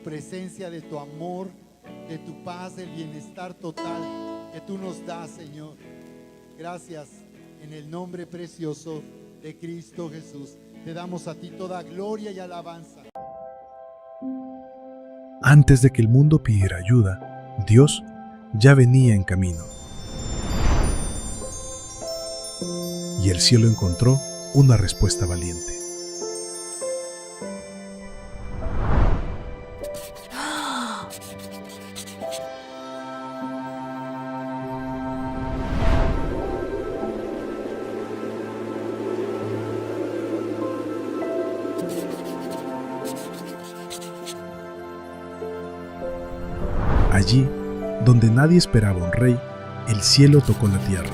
presencia, de tu amor, de tu paz, del bienestar total que tú nos das, Señor. Gracias en el nombre precioso de Cristo Jesús. Te damos a ti toda gloria y alabanza. Antes de que el mundo pidiera ayuda, Dios ya venía en camino. Y el cielo encontró una respuesta valiente. Allí, donde nadie esperaba un rey, el cielo tocó la tierra,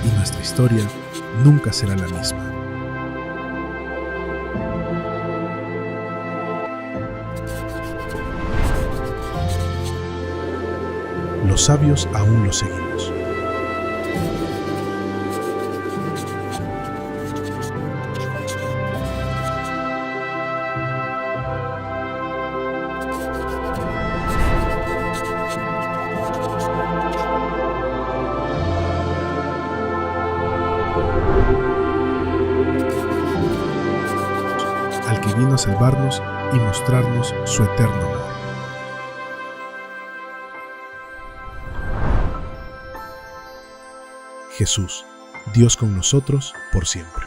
y nuestra historia nunca será la misma. Los sabios aún los seguimos. Al que vino a salvarnos y mostrarnos su eterno amor. Jesús, Dios con nosotros por siempre.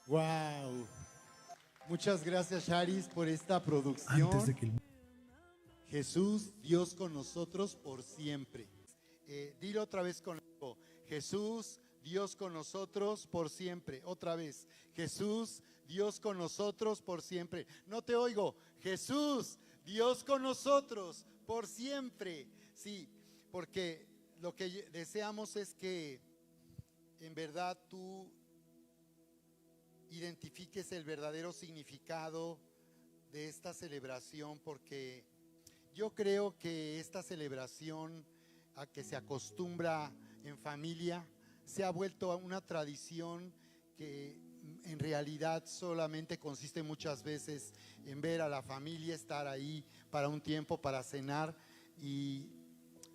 Wow. Muchas gracias, Charis, por esta producción. Antes de que el Jesús, Dios con nosotros por siempre. Dilo otra vez conmigo. Jesús, Dios con nosotros por siempre. Otra vez. Jesús, Dios con nosotros por siempre. No te oigo. Jesús, Dios con nosotros por siempre. Sí, porque lo que deseamos es que en verdad tú identifiques el verdadero significado de esta celebración, porque yo creo que esta celebración a que se acostumbra en familia se ha vuelto una tradición que en realidad solamente consiste muchas veces en ver a la familia, estar ahí para un tiempo, para cenar, y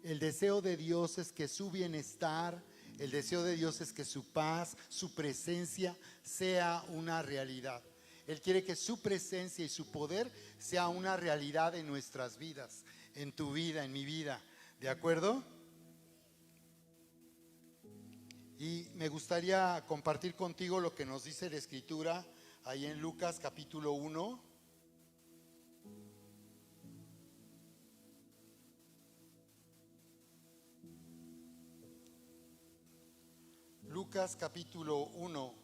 el deseo de Dios es que su bienestar, el deseo de Dios es que su paz, su presencia sea una realidad. Él quiere que su presencia y su poder sea una realidad en nuestras vidas, en tu vida, en mi vida. ¿De acuerdo? Y me gustaría compartir contigo lo que nos dice la Escritura ahí en Lucas capítulo 1. Lucas capítulo 1,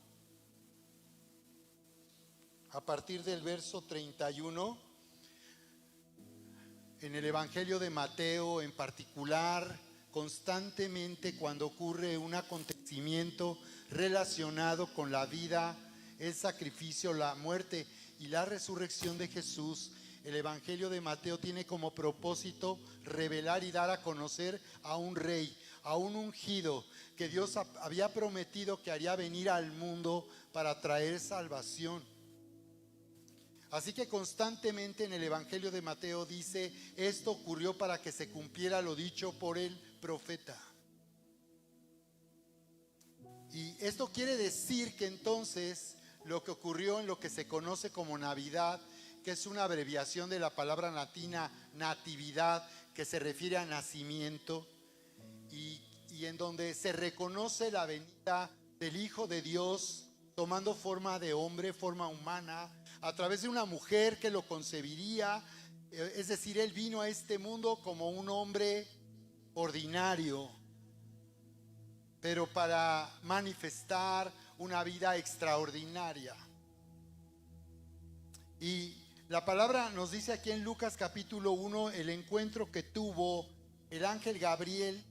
a partir del verso 31, en el Evangelio de Mateo en particular, constantemente cuando ocurre un acontecimiento relacionado con la vida, el sacrificio, la muerte y la resurrección de Jesús, el Evangelio de Mateo tiene como propósito revelar y dar a conocer a un rey, a un ungido que Dios había prometido que haría venir al mundo para traer salvación. Así que constantemente en el Evangelio de Mateo dice: esto ocurrió para que se cumpliera lo dicho por el profeta. Y esto quiere decir que entonces lo que ocurrió en lo que se conoce como Navidad, que es una abreviación de la palabra latina natividad, que se refiere a nacimiento, y en donde se reconoce la venida del Hijo de Dios tomando forma de hombre, forma humana, a través de una mujer que lo concebiría. Es decir, Él vino a este mundo como un hombre ordinario, pero para manifestar una vida extraordinaria. Y la palabra nos dice aquí en Lucas capítulo 1 el encuentro que tuvo el ángel Gabriel.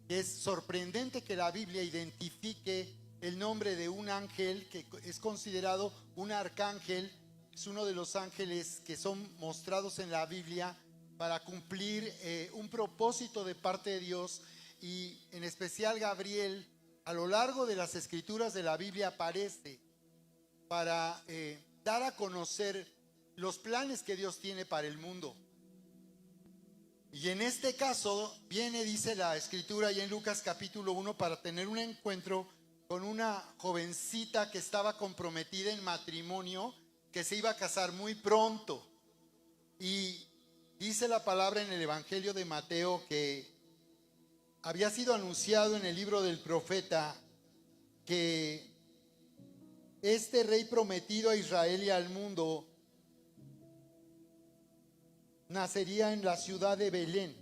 Es sorprendente que la Biblia identifique el nombre de un ángel que es considerado un arcángel. Es uno de los ángeles que son mostrados en la Biblia para cumplir un propósito de parte de Dios. Y en especial Gabriel, a lo largo de las escrituras de la Biblia, aparece para dar a conocer los planes que Dios tiene para el mundo. Y en este caso viene, dice la escritura y en Lucas capítulo 1, para tener un encuentro con una jovencita que estaba comprometida en matrimonio, que se iba a casar muy pronto. Y dice la palabra en el Evangelio de Mateo que había sido anunciado en el libro del profeta que este rey prometido a Israel y al mundo nacería en la ciudad de Belén,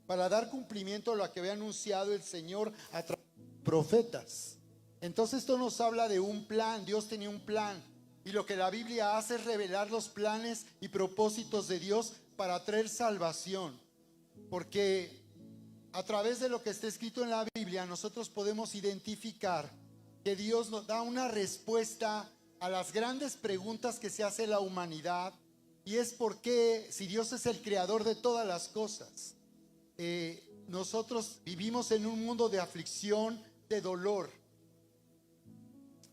para dar cumplimiento a lo que había anunciado el Señor a través de profetas. Entonces esto nos habla de un plan. Dios tenía un plan, y lo que la Biblia hace es revelar los planes y propósitos de Dios para traer salvación, porque a través de lo que está escrito en la Biblia nosotros podemos identificar que Dios nos da una respuesta a las grandes preguntas que se hace la humanidad, y es por qué, si Dios es el creador de todas las cosas, nosotros vivimos en un mundo de aflicción, de dolor.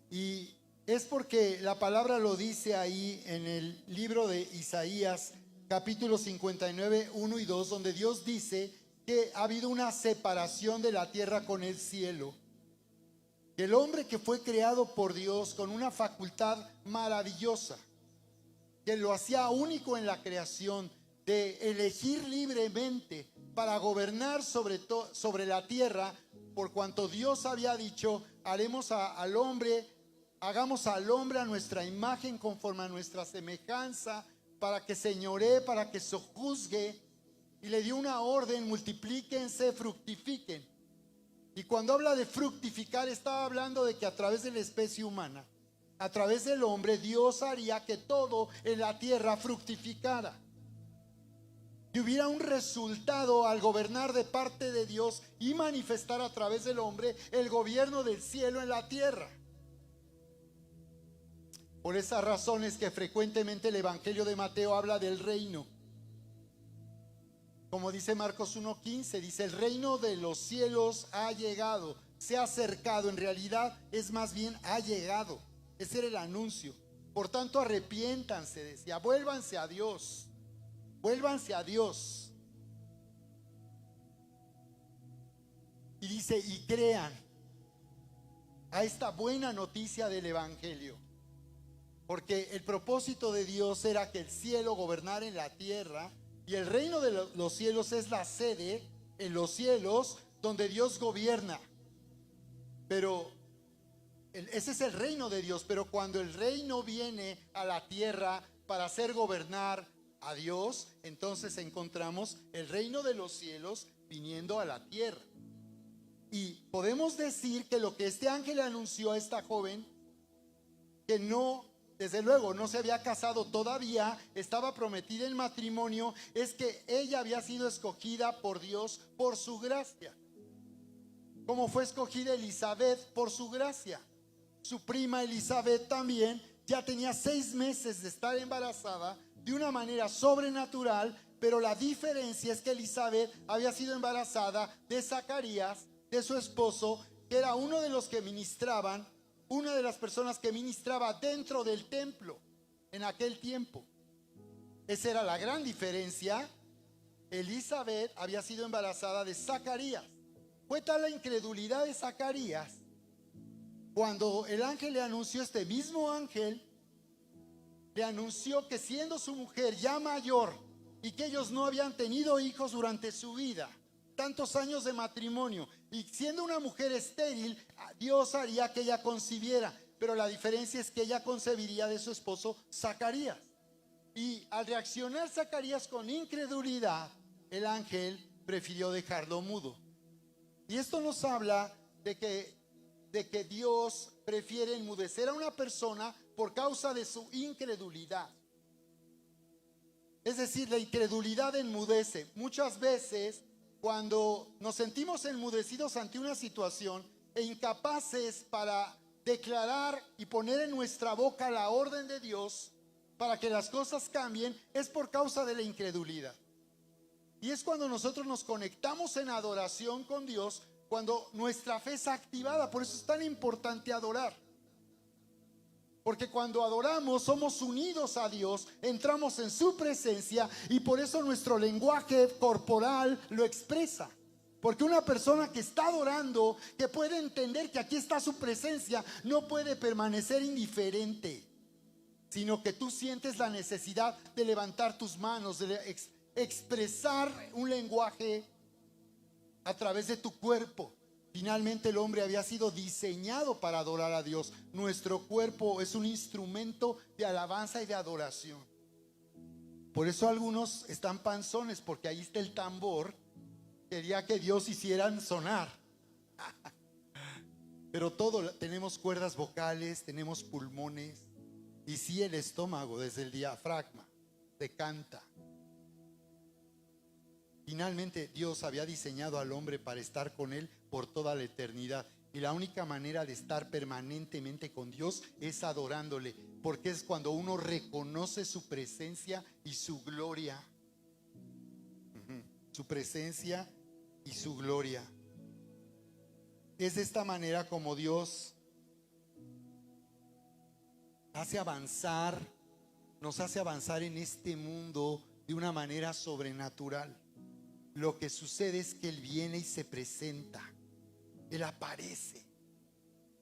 Y es porque la palabra lo dice ahí en el libro de Isaías capítulo 59, 1 y 2, donde Dios dice que ha habido una separación de la tierra con el cielo. El hombre que fue creado por Dios con una facultad maravillosa, que lo hacía único en la creación, de elegir libremente para gobernar sobre la tierra, por cuanto Dios había dicho: hagamos al hombre a nuestra imagen, conforme a nuestra semejanza, para que señoree, para que sojuzgue. Y le dio una orden: multiplíquense, fructifiquen. Y cuando habla de fructificar, estaba hablando de que a través de la especie humana, a través del hombre, Dios haría que todo en la tierra fructificara, que hubiera un resultado al gobernar de parte de Dios y manifestar a través del hombre el gobierno del cielo en la tierra. Por esas razones que frecuentemente el Evangelio de Mateo habla del reino. Como dice Marcos 1:15, dice: el reino de los cielos ha llegado, se ha acercado. En realidad es más bien ha llegado. Ese era el anuncio. Por tanto, arrepiéntanse, decía, vuélvanse a Dios, vuélvanse a Dios. Y dice: y crean a esta buena noticia del Evangelio. Porque el propósito de Dios era que el cielo gobernara en la tierra, y el reino de los cielos es la sede en los cielos donde Dios gobierna. Pero ese es el reino de Dios. Pero cuando el reino viene a la tierra para hacer gobernar a Dios, entonces encontramos el reino de los cielos viniendo a la tierra. Y podemos decir que lo que este ángel anunció a esta joven, que no, desde luego no se había casado todavía, estaba prometida en matrimonio, es que ella había sido escogida por Dios por su gracia, como fue escogida Elizabeth por su gracia. Su prima Elizabeth también ya tenía 6 meses de estar embarazada de una manera sobrenatural, pero la diferencia es que Elizabeth había sido embarazada de Zacarías, de su esposo, que era uno de los que ministraban, una de las personas que ministraba dentro del templo en aquel tiempo. Esa era la gran diferencia. Elizabeth había sido embarazada de Zacarías. Fue tal la incredulidad de Zacarías, cuando el ángel le anunció, este mismo ángel le anunció que siendo su mujer ya mayor y que ellos no habían tenido hijos durante su vida, tantos años de matrimonio, y siendo una mujer estéril, Dios haría que ella concibiera, pero la diferencia es que ella concebiría de su esposo Zacarías. Y al reaccionar Zacarías con incredulidad, el ángel prefirió dejarlo mudo. Y esto nos habla de que Dios prefiere enmudecer a una persona por causa de su incredulidad. Es decir, la incredulidad enmudece. Muchas veces, cuando nos sentimos enmudecidos ante una situación e incapaces para declarar y poner en nuestra boca la orden de Dios para que las cosas cambien, es por causa de la incredulidad. Y es cuando nosotros nos conectamos en adoración con Dios, cuando nuestra fe es activada. Por eso es tan importante adorar, Porque cuando adoramos somos unidos a Dios, entramos en su presencia y por eso nuestro lenguaje corporal lo expresa. Porque una persona que está adorando, que puede entender que aquí está su presencia, no puede permanecer indiferente, sino que tú sientes la necesidad de levantar tus manos, de expresar un lenguaje a través de tu cuerpo. Finalmente el hombre había sido diseñado para adorar a Dios. Nuestro cuerpo es un instrumento de alabanza y de adoración. Por eso algunos están panzones, porque ahí está el tambor. Quería que Dios hicieran sonar. Pero todo, tenemos cuerdas vocales, tenemos pulmones. Y sí, el estómago, desde el diafragma, se canta. Finalmente Dios había diseñado al hombre para estar con él por toda la eternidad. Y la única manera de estar permanentemente con Dios es adorándole, porque es cuando uno reconoce su presencia y su gloria. Su presencia y su gloria. Es de esta manera como Dios nos hace avanzar en este mundo de una manera sobrenatural. Lo que sucede es que Él viene y se presenta, Él aparece.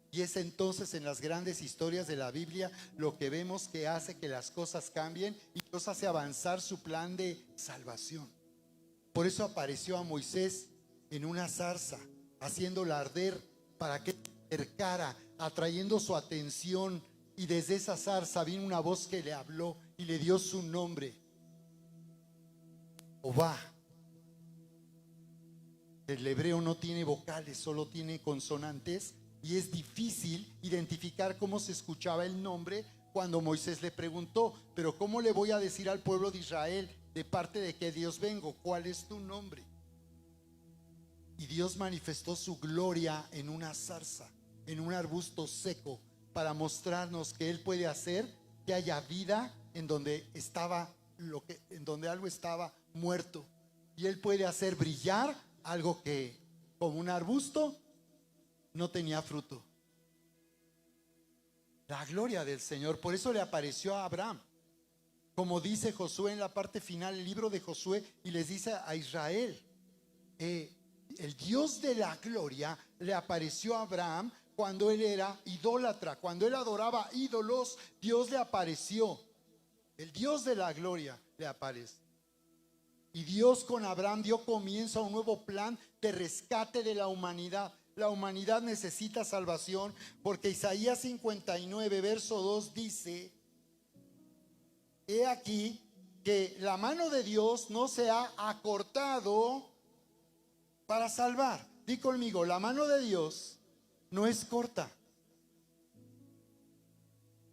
Y es entonces en las grandes historias de la Biblia lo que vemos que hace que las cosas cambien y Dios hace avanzar su plan de salvación. Por eso apareció a Moisés en una zarza, haciéndola arder para que se acercara, atrayendo su atención. Y desde esa zarza vino una voz que le habló y le dio su nombre, Jehová. El hebreo no tiene vocales, solo tiene consonantes, y es difícil identificar cómo se escuchaba el nombre cuando Moisés le preguntó: pero ¿cómo le voy a decir al pueblo de Israel de parte de qué Dios vengo? ¿Cuál es tu nombre? Y Dios manifestó su gloria en una zarza, en un arbusto seco, para mostrarnos que Él puede hacer que haya vida en donde en donde algo estaba muerto, y Él puede hacer brillar algo que, como un arbusto, no tenía fruto. La gloria del Señor. Por eso le apareció a Abraham, como dice Josué en la parte final del libro de Josué, y les dice a Israel, el Dios de la gloria le apareció a Abraham cuando él era idólatra, cuando él adoraba ídolos. Dios le apareció, el Dios de la gloria le aparece. Y Dios con Abraham dio comienzo a un nuevo plan de rescate de la humanidad. La humanidad necesita salvación, porque Isaías 59 verso 2 dice: he aquí que la mano de Dios no se ha acortado para salvar. Di conmigo, la mano de Dios no es corta.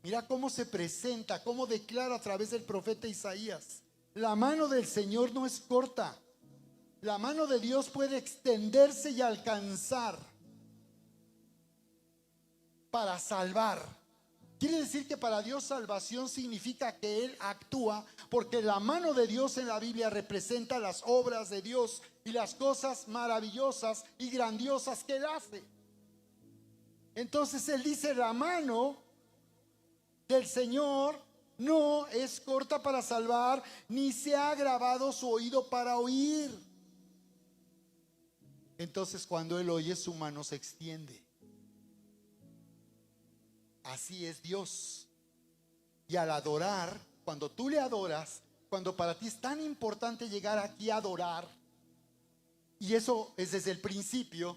Mira cómo se presenta, cómo declara a través del profeta Isaías. La mano del Señor no es corta. La mano de Dios puede extenderse y alcanzar para salvar. Quiere decir que para Dios salvación significa que Él actúa, porque la mano de Dios en la Biblia representa las obras de Dios y las cosas maravillosas y grandiosas que Él hace. Entonces Él dice: la mano del Señor no es corta para salvar, ni se ha agravado su oído para oír. Entonces cuando Él oye, su mano se extiende. Así es Dios. Y al adorar, cuando tú le adoras, cuando para ti es tan importante llegar aquí a adorar, y eso es desde el principio,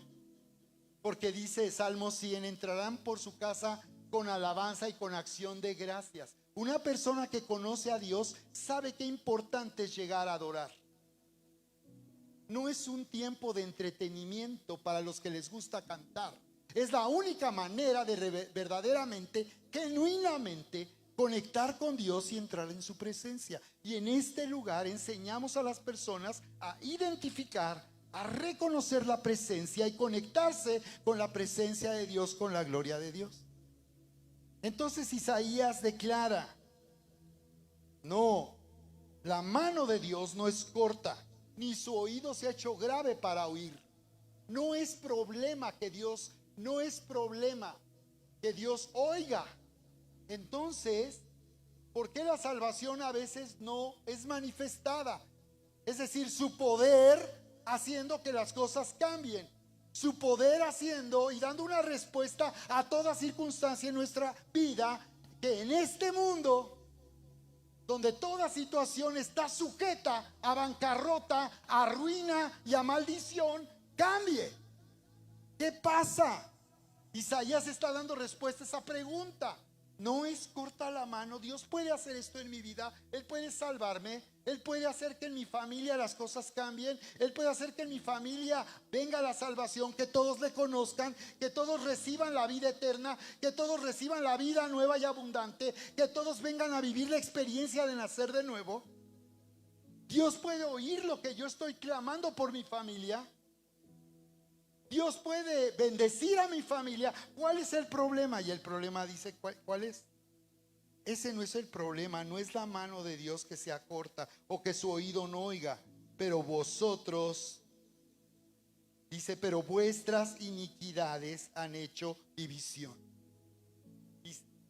porque dice Salmo 100: entrarán por su casa con alabanza y con acción de gracias. Una persona que conoce a Dios sabe qué importante es llegar a adorar. No es un tiempo de entretenimiento para los que les gusta cantar. Es la única manera de verdaderamente, genuinamente conectar con Dios y entrar en su presencia. Y en este lugar enseñamos a las personas a identificar, a reconocer la presencia y conectarse con la presencia de Dios, con la gloria de Dios. Entonces Isaías declara: no, la mano de Dios no es corta, ni su oído se ha hecho grave para oír. No es problema que Dios oiga. Entonces, ¿por qué la salvación a veces no es manifestada? Es decir, su poder haciendo que las cosas cambien. Su poder haciendo y dando una respuesta a toda circunstancia en nuestra vida, que en este mundo, donde toda situación está sujeta a bancarrota, a ruina y a maldición, cambie. ¿Qué pasa? Isaías está dando respuesta a esa pregunta. No es corta la mano. Dios puede hacer esto en mi vida. Él puede salvarme. Él puede hacer que en mi familia las cosas cambien. Él puede hacer que en mi familia venga la salvación, que todos le conozcan, que todos reciban la vida eterna, que todos reciban la vida nueva y abundante, que todos vengan a vivir la experiencia de nacer de nuevo. Dios puede oír lo que yo estoy clamando por mi familia. Dios puede bendecir a mi familia. ¿Cuál es el problema? Y el problema dice, ¿cuál es? Ese no es el problema, no es la mano de Dios que sea corta o que su oído no oiga. Pero vosotros, dice, pero vuestras iniquidades han hecho división.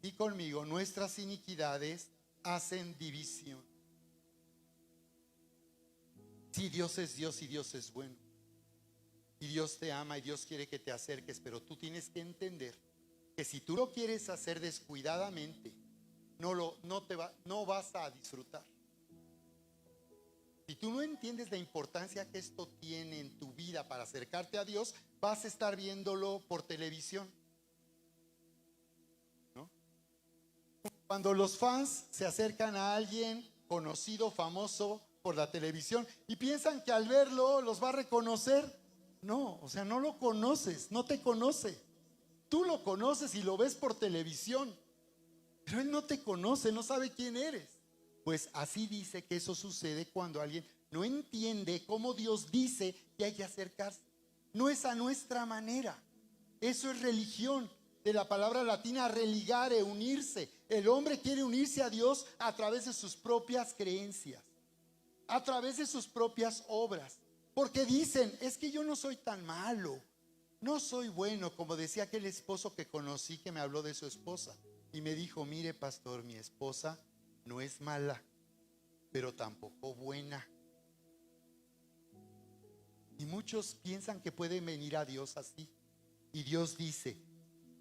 Y conmigo, nuestras iniquidades hacen división. Si Dios es Dios y Dios es bueno. Y Dios te ama y Dios quiere que te acerques, pero tú tienes que entender que si tú lo quieres hacer descuidadamente, no vas a disfrutar. Si tú no entiendes la importancia que esto tiene en tu vida para acercarte a Dios, vas a estar viéndolo por televisión, ¿no? Cuando los fans se acercan a alguien conocido, famoso por la televisión y piensan que al verlo los va a reconocer. No, o sea, no lo conoces, no te conoce. Tú lo conoces y lo ves por televisión, pero él no te conoce, no sabe quién eres. Pues así dice que eso sucede cuando alguien no entiende cómo Dios dice que hay que acercarse. No es a nuestra manera. Eso es religión, de la palabra latina religare, unirse. El hombre quiere unirse a Dios a través de sus propias creencias, a través de sus propias obras. Porque dicen, es que yo no soy tan malo, no soy bueno, como decía aquel esposo que conocí que me habló de su esposa. Y me dijo, mire pastor, mi esposa no es mala, pero tampoco buena. Y muchos piensan que pueden venir a Dios así. Y Dios dice,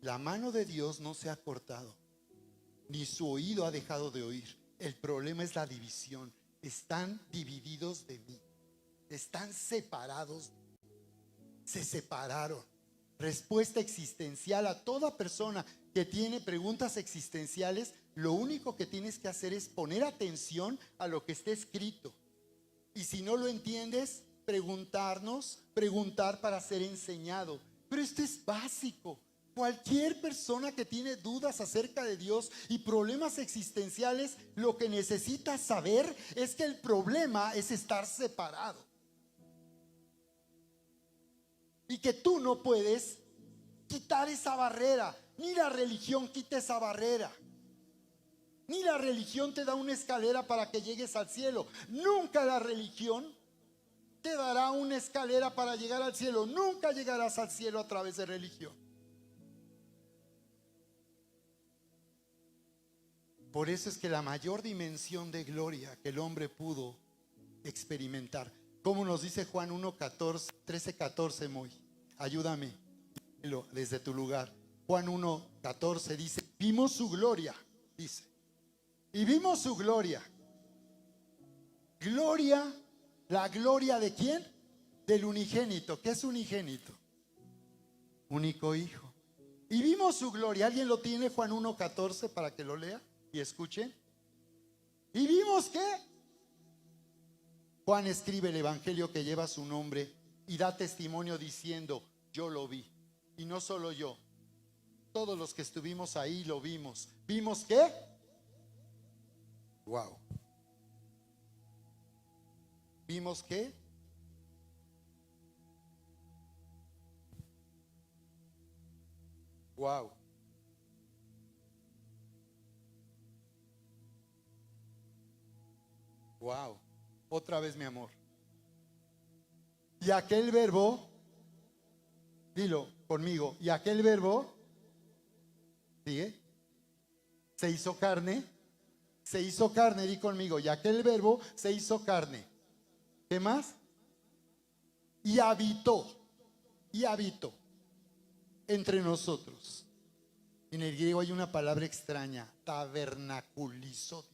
la mano de Dios no se ha cortado, ni su oído ha dejado de oír. El problema es la división. Están divididos de mí. Están separados. Se separaron. Respuesta existencial a toda persona que tiene preguntas existenciales. Lo único que tienes que hacer es poner atención a lo que está escrito. Y si no lo entiendes, preguntar para ser enseñado. Pero esto es básico. Cualquier persona que tiene dudas acerca de Dios y problemas existenciales, lo que necesita saber es que el problema es estar separado. Y que tú no puedes quitar esa barrera. Ni la religión quita esa barrera. Ni la religión te da una escalera para que llegues al cielo. Nunca la religión te dará una escalera para llegar al cielo. Nunca llegarás al cielo a través de religión. Por eso es que la mayor dimensión de gloria que el hombre pudo experimentar, como nos dice Juan 13:14, Moy, ayúdame desde tu lugar. Juan 1:14 dice, vimos su gloria, dice, y vimos su gloria. Gloria, la gloria ¿de quién? Del unigénito. ¿Qué es unigénito? Único hijo. Y vimos su gloria. ¿Alguien lo tiene? Juan 1:14 para que lo lea y escuchen. ¿Y vimos qué? Juan escribe el evangelio que lleva su nombre y da testimonio diciendo, yo lo vi. Y no solo yo, todos los que estuvimos ahí lo vimos. ¿Vimos qué? Wow. ¿Vimos qué? Wow. Wow. Otra vez, mi amor. Y aquel verbo, dilo conmigo, y aquel verbo, ¿sigue? Se hizo carne. Se hizo carne, di conmigo, ya que el verbo se hizo carne. ¿Qué más? Y habitó entre nosotros. En el griego hay una palabra extraña, tabernaculizó.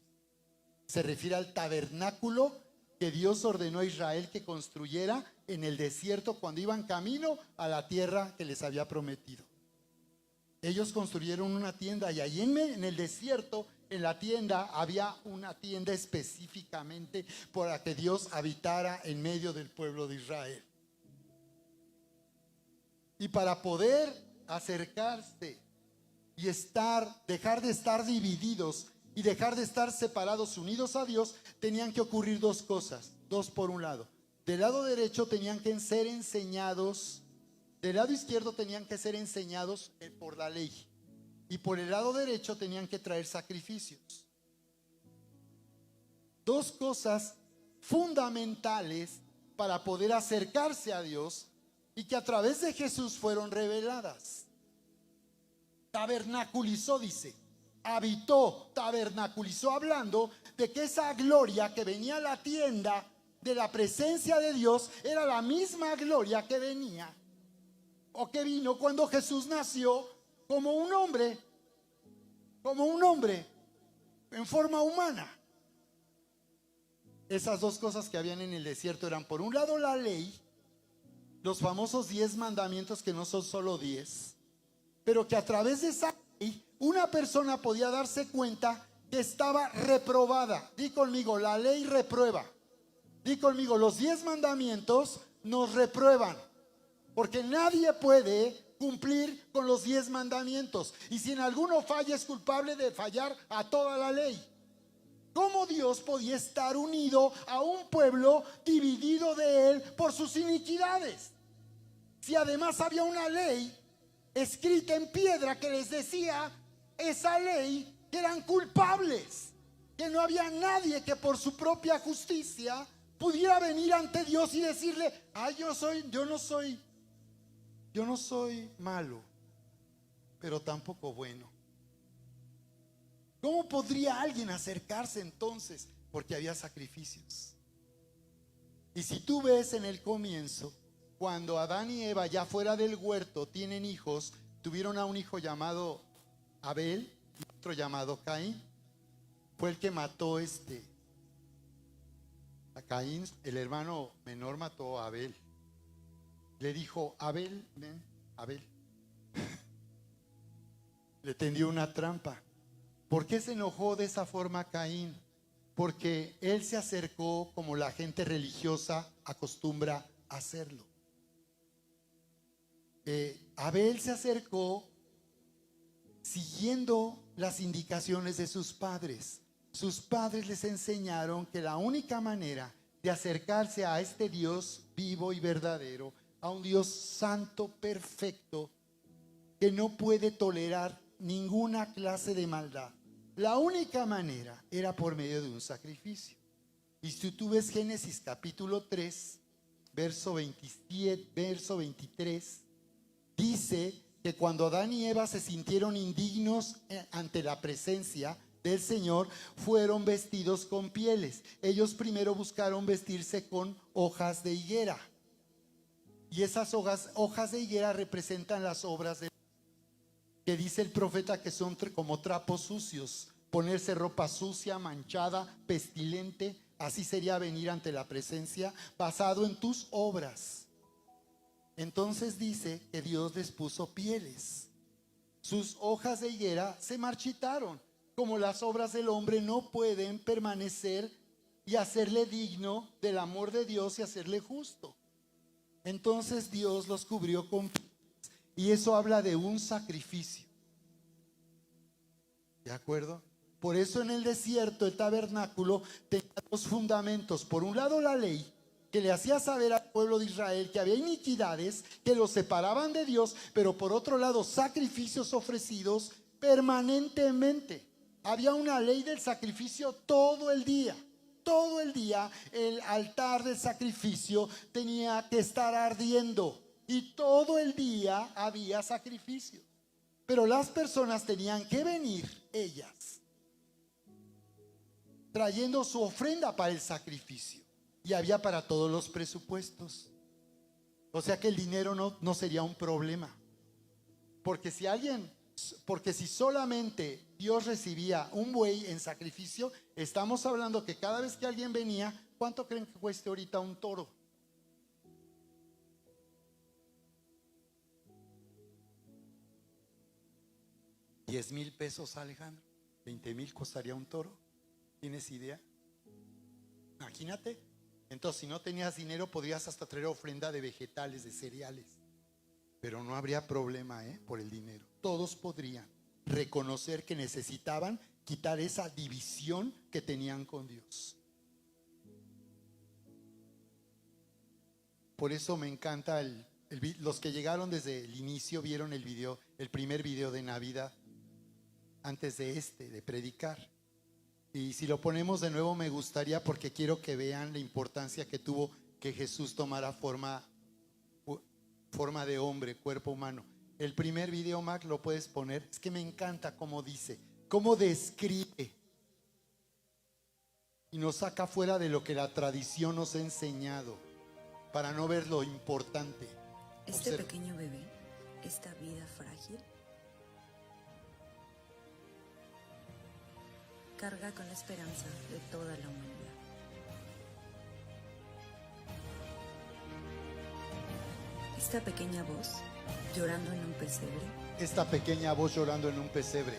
Se refiere al tabernáculo que Dios ordenó a Israel que construyera en el desierto cuando iban camino a la tierra que les había prometido. Ellos construyeron una tienda y allí en el desierto, en la tienda, había una tienda específicamente para que Dios habitara en medio del pueblo de Israel. Y para poder acercarse y dejar de estar divididos y dejar de estar separados, unidos a Dios, tenían que ocurrir dos cosas, dos por un lado. Del lado derecho tenían que ser enseñados, del lado izquierdo tenían que ser enseñados por la ley. Y por el lado derecho tenían que traer sacrificios. Dos cosas fundamentales para poder acercarse a Dios y que a través de Jesús fueron reveladas. Tabernaculizó, dice. Habitó, tabernaculizó, hablando de que esa gloria que venía a la tienda de la presencia de Dios era la misma gloria que venía o que vino cuando Jesús nació como un hombre en forma humana. Esas dos cosas que habían en el desierto eran, por un lado, la ley, los famosos 10 mandamientos, que no son solo 10, pero que a través de esa ley una persona podía darse cuenta que estaba reprobada. Di conmigo, la ley reprueba. Di conmigo, los 10 mandamientos nos reprueban, porque nadie puede cumplir con los 10 mandamientos. Y si en alguno falla, es culpable de fallar a toda la ley. ¿Cómo Dios podía estar unido a un pueblo dividido de él por sus iniquidades? Si además había una ley escrita en piedra que les decía, esa ley, que eran culpables, que no había nadie que por su propia justicia pudiera venir ante Dios y decirle, yo no soy malo, pero tampoco bueno. ¿Cómo podría alguien acercarse entonces? Porque había sacrificios. Y si tú ves en el comienzo, cuando Adán y Eva, ya fuera del huerto, tienen hijos, tuvieron a un hijo llamado Abel y otro llamado Caín. Fue el que mató a Caín. El hermano menor mató a Abel. Le dijo, Abel, ven, Abel. Le tendió una trampa. ¿Por qué se enojó de esa forma Caín? Porque él se acercó como la gente religiosa acostumbra a hacerlo. Abel se acercó siguiendo las indicaciones de sus padres. Sus padres les enseñaron que la única manera de acercarse a este Dios vivo y verdadero, a un Dios santo, perfecto, que no puede tolerar ninguna clase de maldad, la única manera era por medio de un sacrificio. Y si tú ves Génesis capítulo 3, verso 27, verso 23, dice que cuando Adán y Eva se sintieron indignos ante la presencia del Señor, fueron vestidos con pieles. Ellos primero buscaron vestirse con hojas de higuera. Y esas hojas de higuera representan las obras de que dice el profeta que son como trapos sucios. Ponerse ropa sucia, manchada, pestilente, así sería venir ante la presencia basado en tus obras. Entonces dice que Dios les puso pieles. Sus hojas de higuera se marchitaron. Como las obras del hombre no pueden permanecer y hacerle digno del amor de Dios y hacerle justo. Entonces Dios los cubrió con pieles. Y eso habla de un sacrificio. ¿De acuerdo? Por eso en el desierto el tabernáculo tenía dos fundamentos. Por un lado la ley, que le hacía saber al pueblo de Israel que había iniquidades que los separaban de Dios, pero por otro lado sacrificios ofrecidos permanentemente. Había una ley del sacrificio todo el día. Todo el día el altar del sacrificio tenía que estar ardiendo y todo el día había sacrificio. Pero las personas tenían que venir, ellas, trayendo su ofrenda para el sacrificio. Y había para todos los presupuestos. O sea que el dinero no sería un problema. Porque si solamente Dios recibía un buey en sacrificio, estamos hablando que cada vez que alguien venía, ¿cuánto creen que cueste ahorita un toro? $10,000, Alejandro. 20,000 costaría un toro. ¿Tienes idea? Imagínate. Entonces, si no tenías dinero, podrías hasta traer ofrenda de vegetales, de cereales. Pero no habría problema, por el dinero. Todos podrían reconocer que necesitaban quitar esa división que tenían con Dios. Por eso me encanta los que llegaron desde el inicio vieron el primer video de Navidad, antes de predicar. Y si lo ponemos de nuevo me gustaría, porque quiero que vean la importancia que tuvo que Jesús tomara forma de hombre, cuerpo humano. El primer video, Mac, lo puedes poner. Es que me encanta cómo dice, cómo describe y nos saca fuera de lo que la tradición nos ha enseñado para no ver lo importante. Este pequeño bebé, esta vida frágil, carga con la esperanza de toda la humanidad. Esta pequeña voz llorando en un pesebre. Esta pequeña voz llorando en un pesebre.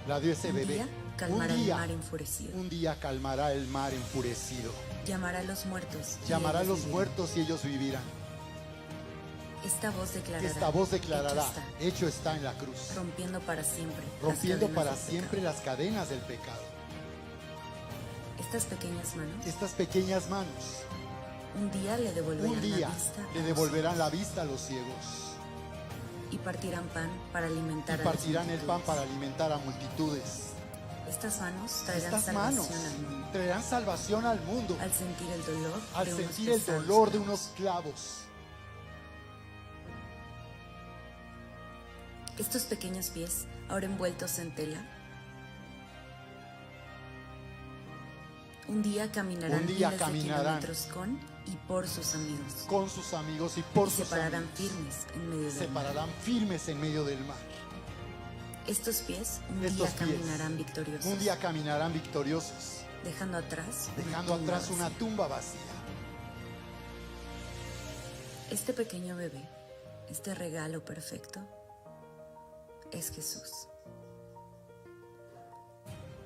La dio ese bebé. Un día calmará el mar enfurecido. Un día calmará el mar enfurecido. Llamará a los muertos. Llamará a los muertos y ellos vivirán. Esta voz declarará. Hecho está en la cruz. Rompiendo para siempre. Las cadenas del pecado. Estas pequeñas manos. Un día le devolverán la vista a los ciegos. Y partirán pan para alimentar a multitudes. Estas manos traerán salvación al mundo. Al sentir el dolor de unos clavos. Estos pequeños pies, ahora envueltos en tela, un día caminarán miles de kilómetros con y por sus amigos. Se pararán firmes en medio del mar. Estos pies un día caminarán victoriosos. Dejando atrás una tumba vacía. Este pequeño bebé, este regalo perfecto, es Jesús,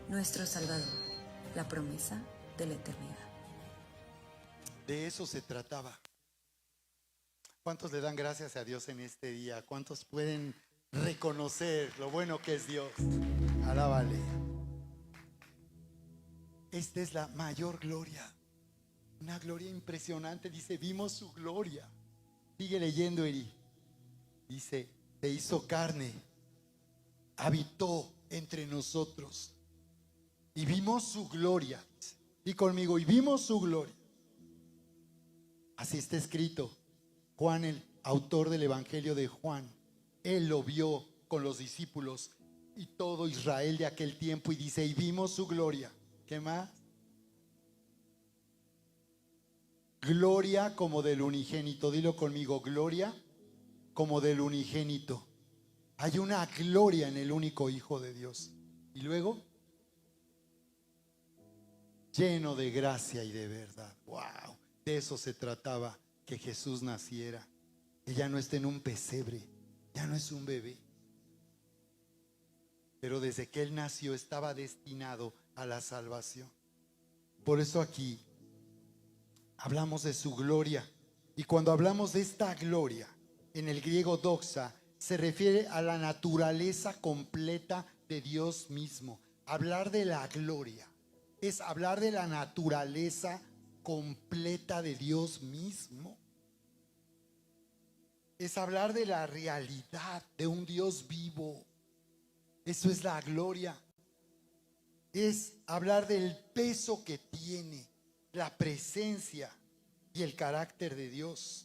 nuestro Salvador, la promesa de la eternidad. De eso se trataba. ¿Cuántos le dan gracias a Dios en este día? ¿Cuántos pueden reconocer lo bueno que es Dios? Alábale. Esta es la mayor gloria, una gloria impresionante. Dice, vimos su gloria. Sigue leyendo, Eri. Dice, se hizo carne, habitó entre nosotros y vimos su gloria. Y conmigo, y vimos su gloria. Así está escrito. Juan, el autor del Evangelio de Juan, él lo vio con los discípulos y todo Israel de aquel tiempo, y dice, y vimos su gloria. ¿Qué más? Gloria como del unigénito. Dilo conmigo, gloria como del unigénito. Hay una gloria en el único Hijo de Dios. Y luego, lleno de gracia y de verdad. ¡Wow! De eso se trataba, que Jesús naciera. Que ya no esté en un pesebre, ya no es un bebé. Pero desde que Él nació estaba destinado a la salvación. Por eso aquí hablamos de su gloria. Y cuando hablamos de esta gloria, en el griego doxa, se refiere a la naturaleza completa de Dios mismo. Hablar de la gloria es hablar de la naturaleza completa de Dios mismo. Es hablar de la realidad de un Dios vivo. Eso es la gloria. Es hablar del peso que tiene la presencia y el carácter de Dios.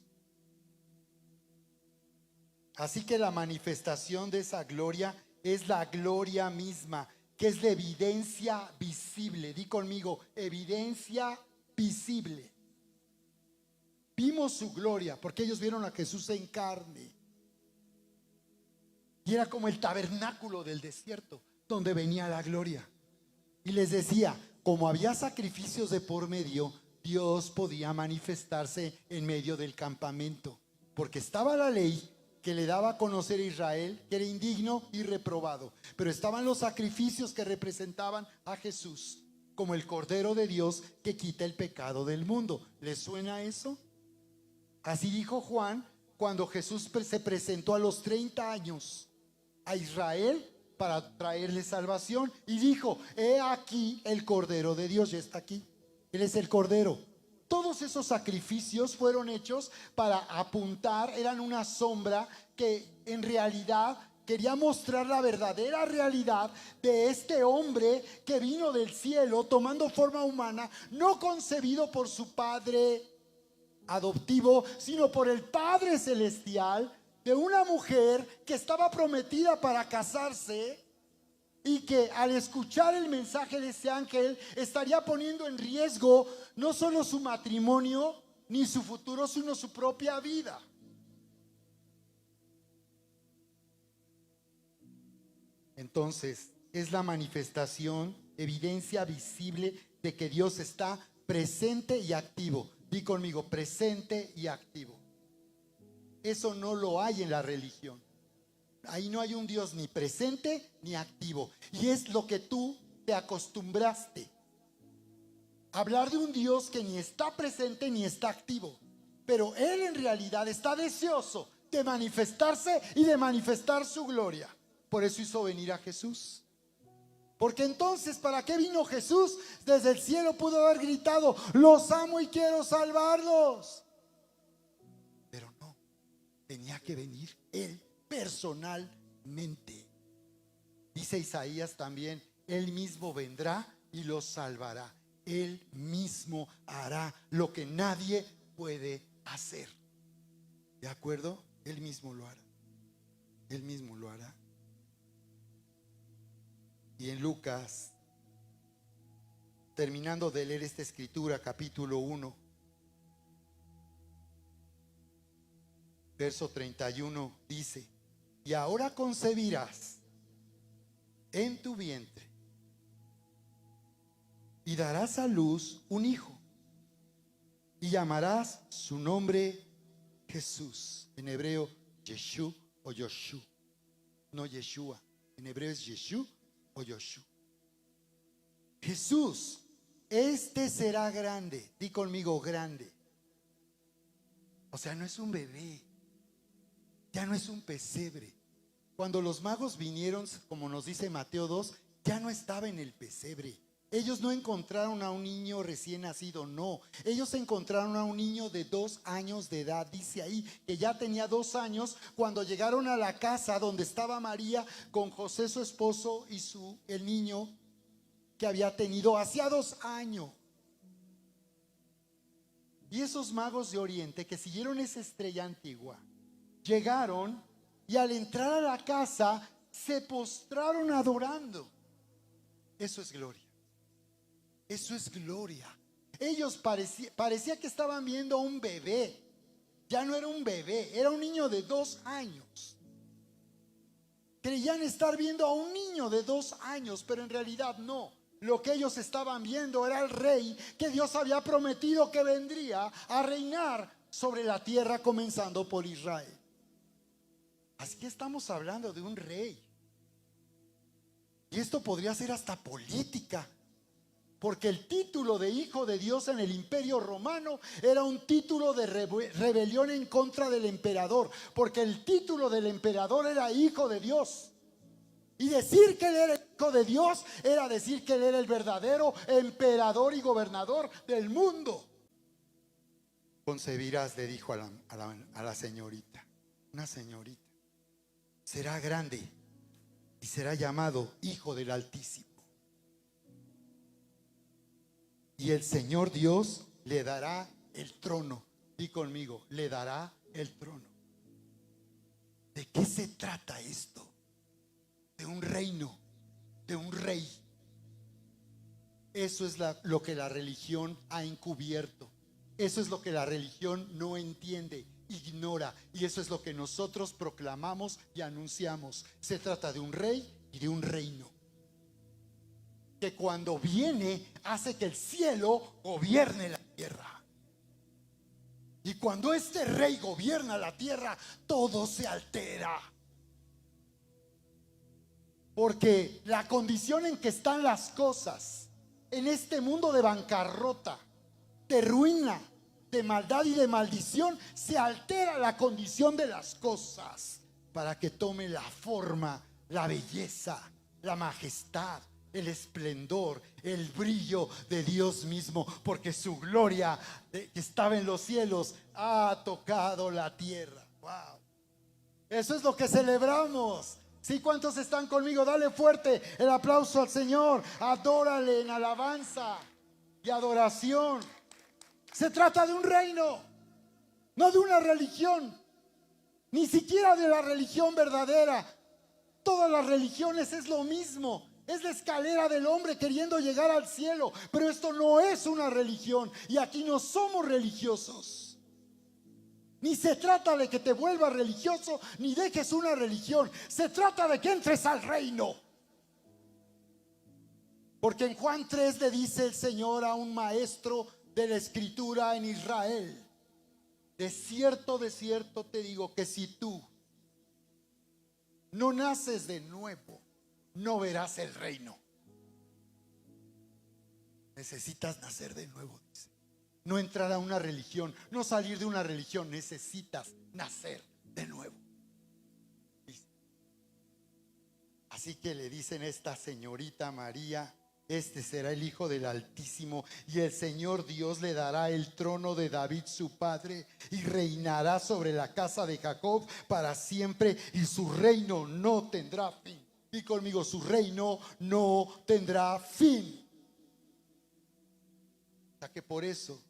Así que la manifestación de esa gloria es la gloria misma, que es la evidencia visible. Di conmigo, evidencia visible. Vimos su gloria porque ellos vieron a Jesús en carne. Y era como el tabernáculo del desierto donde venía la gloria. Y les decía, como había sacrificios de por medio, Dios podía manifestarse en medio del campamento. Porque estaba la ley que le daba a conocer a Israel que era indigno y reprobado. Pero estaban los sacrificios que representaban a Jesús como el Cordero de Dios que quita el pecado del mundo. ¿Les suena eso? Así dijo Juan cuando Jesús se presentó a los 30 años a Israel para traerle salvación y dijo: he aquí el Cordero de Dios. Ya está aquí, Él es el Cordero. Todos esos sacrificios fueron hechos para apuntar, eran una sombra que en realidad quería mostrar la verdadera realidad de este hombre que vino del cielo tomando forma humana, no concebido por su padre adoptivo, sino por el Padre Celestial, de una mujer que estaba prometida para casarse y que al escuchar el mensaje de ese ángel estaría poniendo en riesgo no solo su matrimonio ni su futuro, sino su propia vida. Entonces, es la manifestación, evidencia visible de que Dios está presente y activo. Di conmigo, presente y activo. Eso no lo hay en la religión. Ahí no hay un Dios ni presente ni activo. Y es lo que tú te acostumbraste. Hablar de un Dios que ni está presente ni está activo. Pero Él en realidad está deseoso de manifestarse y de manifestar su gloria. Por eso hizo venir a Jesús. Porque entonces, ¿para qué vino Jesús? Desde el cielo pudo haber gritado: los amo y quiero salvarlos. Pero no, tenía que venir Él personalmente. Dice Isaías también: Él mismo vendrá y los salvará. Él mismo hará lo que nadie puede hacer. ¿De acuerdo? Él mismo lo hará. Él mismo lo hará. Y en Lucas, terminando de leer esta escritura, capítulo 1, verso 31, dice: y ahora concebirás en tu vientre y darás a luz un hijo y llamarás su nombre Jesús. En hebreo, Yeshu o Yoshu, no Yeshua. En hebreo es Yeshu o Yoshu. Jesús, este será grande. Di conmigo, grande. O sea, no es un bebé, ya no es un pesebre. Cuando los magos vinieron, como nos dice Mateo 2, ya no estaba en el pesebre. Ellos no encontraron a un niño recién nacido, no. Ellos encontraron a un niño de 2 años de edad. Dice ahí que ya tenía 2 años cuando llegaron a la casa donde estaba María con José su esposo y el niño que había tenido hacía 2 años. Y esos magos de Oriente que siguieron esa estrella antigua, llegaron y al entrar a la casa se postraron adorando. Eso es gloria. Eso es gloria. Ellos parecía que estaban viendo a un bebé. Ya no era un bebé, era un niño de 2 años. Creían estar viendo a un niño de 2 años, pero en realidad no. Lo que ellos estaban viendo era el rey que Dios había prometido que vendría a reinar sobre la tierra, comenzando por Israel. Así que estamos hablando de un rey. Y esto podría ser hasta política, porque el título de hijo de Dios en el Imperio Romano era un título de rebelión en contra del emperador, porque el título del emperador era hijo de Dios. Y decir que él era hijo de Dios era decir que él era el verdadero emperador y gobernador del mundo. Concebirás, le dijo a la señorita, una señorita, será grande y será llamado Hijo del Altísimo. Y el Señor Dios le dará el trono. Di conmigo, le dará el trono. ¿De qué se trata esto? De un reino, de un rey. Eso es lo que la religión ha encubierto. Eso es lo que la religión no entiende, ignora. Y eso es lo que nosotros proclamamos y anunciamos. Se trata de un rey y de un reino, que cuando viene hace que el cielo gobierne la tierra. Y cuando este rey gobierna la tierra, todo se altera. Porque la condición en que están las cosas en este mundo de bancarrota, de ruina, de maldad y de maldición, se altera la condición de las cosas para que tome la forma, la belleza, la majestad, el esplendor, el brillo de Dios mismo, porque su gloria que estaba en los cielos ha tocado la tierra. Wow. Eso es lo que celebramos. ¿Sí? ¿Cuántos están conmigo? Dale fuerte el aplauso al Señor. Adórale en alabanza y adoración. Se trata de un reino, no de una religión, ni siquiera de la religión verdadera. Todas las religiones es lo mismo. Es la escalera del hombre queriendo llegar al cielo. Pero esto no es una religión. Y aquí no somos religiosos. Ni se trata de que te vuelvas religioso, ni dejes una religión. Se trata de que entres al reino. Porque en Juan 3 le dice el Señor a un maestro de la escritura en Israel: de cierto te digo que si tú no naces de nuevo, no verás el reino. Necesitas nacer de nuevo, dice. No entrar a una religión, no salir de una religión. Necesitas nacer de nuevo. Así que le dicen a esta señorita María: este será el Hijo del Altísimo, y el Señor Dios le dará el trono de David su padre, y reinará sobre la casa de Jacob para siempre, y su reino no tendrá fin. Y conmigo: su reino no tendrá fin. O sea que por eso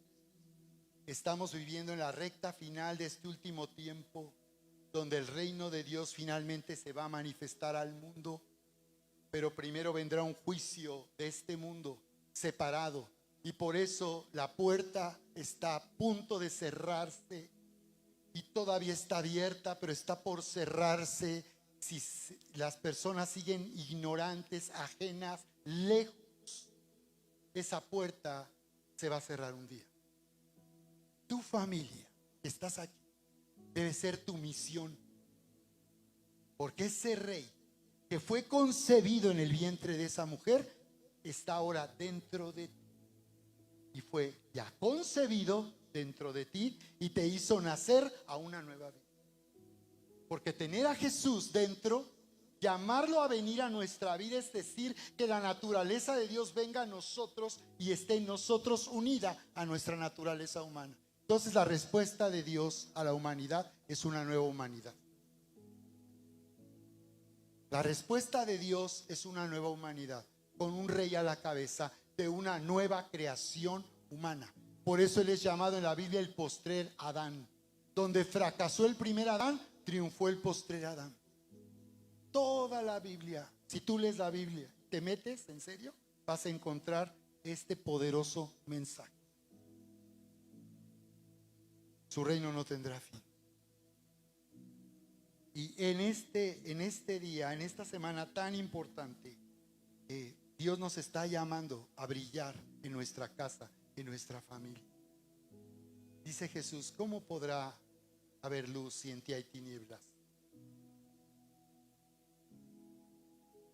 estamos viviendo en la recta final de este último tiempo, donde el reino de Dios finalmente se va a manifestar al mundo. Pero primero vendrá un juicio de este mundo separado. Y por eso la puerta está a punto de cerrarse. Y todavía está abierta, pero está por cerrarse. Si las personas siguen ignorantes, ajenas, lejos, esa puerta se va a cerrar un día. Tu familia, que estás aquí, debe ser tu misión. Porque ese rey que fue concebido en el vientre de esa mujer está ahora dentro de ti. Y fue ya concebido dentro de ti y te hizo nacer a una nueva vida. Porque tener a Jesús dentro, llamarlo a venir a nuestra vida, es decir, que la naturaleza de Dios venga a nosotros y esté en nosotros unida a nuestra naturaleza humana. Entonces la respuesta de Dios a la humanidad es una nueva humanidad. La respuesta de Dios es una nueva humanidad, con un rey a la cabeza de una nueva creación humana. Por eso él es llamado en la Biblia el postrer Adán. Donde fracasó el primer Adán, triunfó el postrer Adán. Toda la Biblia, si tú lees la Biblia, te metes, en serio, vas a encontrar este poderoso mensaje. Su reino no tendrá fin. Y en este día, en esta semana tan importante, Dios nos está llamando a brillar en nuestra casa, en nuestra familia. Dice Jesús: ¿cómo podrá haber luz si en ti hay tinieblas?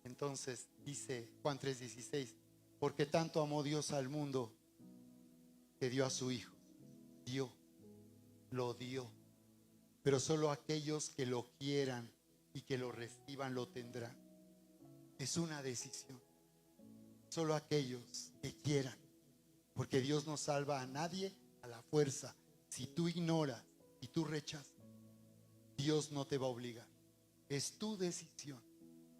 Entonces dice Juan 3:16: porque tanto amó Dios al mundo que dio a su Hijo. Lo dio. Pero solo aquellos que lo quieran y que lo reciban lo tendrán. Es una decisión. Solo aquellos que quieran. Porque Dios no salva a nadie a la fuerza. Si tú ignoras y tú rechazas, Dios no te va a obligar. Es tu decisión.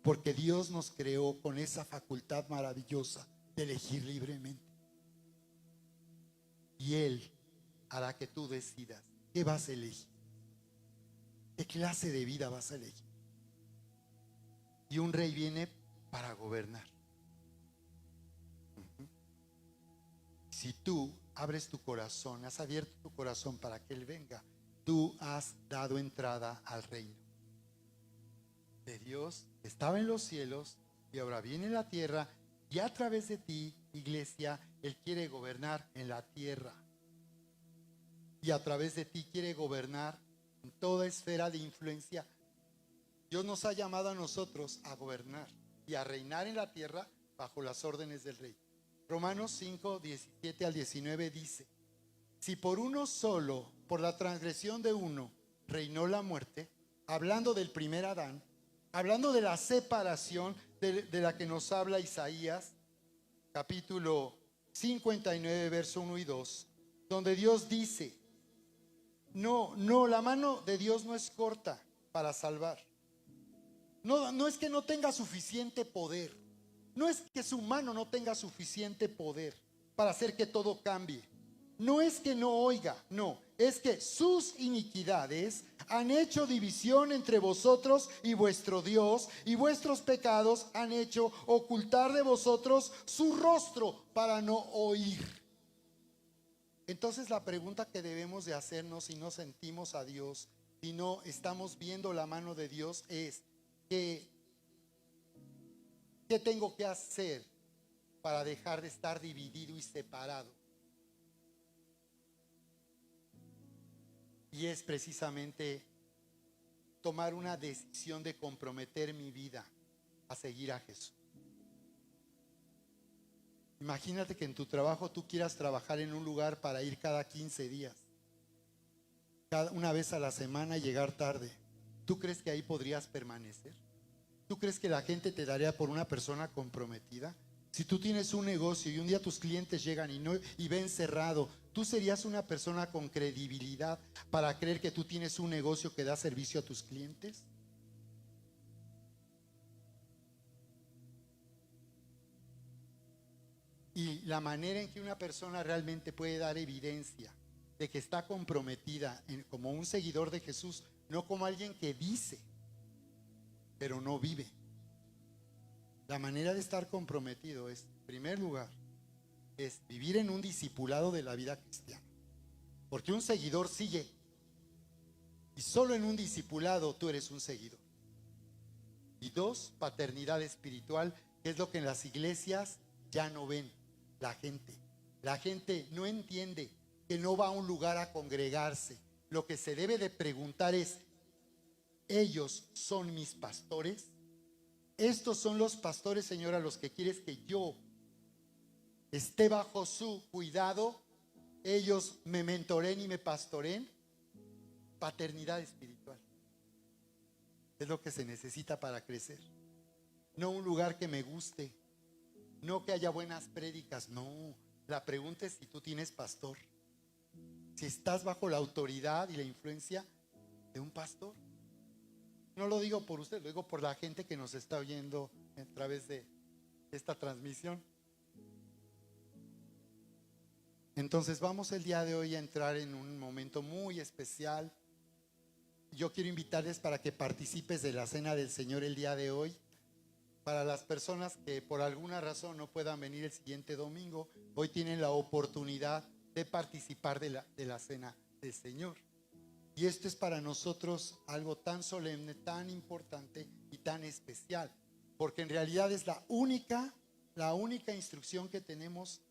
Porque Dios nos creó con esa facultad maravillosa de elegir libremente. Y Él hará que tú decidas qué vas a elegir. ¿Qué clase de vida vas a elegir? Y un rey viene para gobernar. Si tú abres tu corazón, has abierto tu corazón para que Él venga, tú has dado entrada al reino de Dios que estaba en los cielos y ahora viene en la tierra, y a través de ti, iglesia, Él quiere gobernar en la tierra. Y a través de ti quiere gobernar en toda esfera de influencia. Dios nos ha llamado a nosotros a gobernar y a reinar en la tierra bajo las órdenes del rey. Romanos 5, 17 al 19 dice: si por uno solo, por la transgresión de uno, reinó la muerte, hablando del primer Adán, hablando de la separación de la que nos habla Isaías, capítulo 59, verso 1 y 2, donde Dios dice: no, la mano de Dios no es corta para salvar. No es que no tenga suficiente poder. No es que su mano no tenga suficiente poder para hacer que todo cambie. No es que no oiga, no. Es que sus iniquidades han hecho división entre vosotros y vuestro Dios, y vuestros pecados han hecho ocultar de vosotros su rostro para no oír. Entonces la pregunta que debemos de hacernos si no sentimos a Dios, si no estamos viendo la mano de Dios, es ¿qué tengo que hacer para dejar de estar dividido y separado? Y es precisamente tomar una decisión de comprometer mi vida a seguir a Jesús. Imagínate que en tu trabajo tú quieras trabajar en un lugar para ir cada 15 días, una vez a la semana y llegar tarde. ¿Tú crees que ahí podrías permanecer? ¿Tú crees que la gente te daría por una persona comprometida? Si tú tienes un negocio y un día tus clientes llegan y ven cerrado, ¿tú serías una persona con credibilidad para creer que tú tienes un negocio que da servicio a tus clientes? Y la manera en que una persona realmente puede dar evidencia de que está comprometida como un seguidor de Jesús, no como alguien que dice, pero no vive. La manera de estar comprometido es, en primer lugar, es vivir en un discipulado de la vida cristiana. Porque un seguidor sigue. Y solo en un discipulado tú eres un seguidor. Y dos, paternidad espiritual, que es lo que en las iglesias ya no ven la gente. La gente no entiende que no va a un lugar a congregarse. Lo que se debe de preguntar es: ¿ellos son mis pastores? Estos son los pastores, Señor, a los que quieres que yo esté bajo su cuidado. Ellos me mentoren y me pastoren. Paternidad espiritual es lo que se necesita para crecer. No un lugar que me guste, no que haya buenas prédicas, no. La pregunta es si tú tienes pastor, si estás bajo la autoridad y la influencia de un pastor. No lo digo por usted, lo digo por la gente que nos está oyendo a través de esta transmisión. Entonces vamos el día de hoy a entrar en un momento muy especial. Yo quiero invitarles para que participes de la cena del Señor el día de hoy. Para las personas que por alguna razón no puedan venir el siguiente domingo, hoy tienen la oportunidad de participar de la cena del Señor. Y esto es para nosotros algo tan solemne, tan importante y tan especial, porque en realidad es la única instrucción que tenemos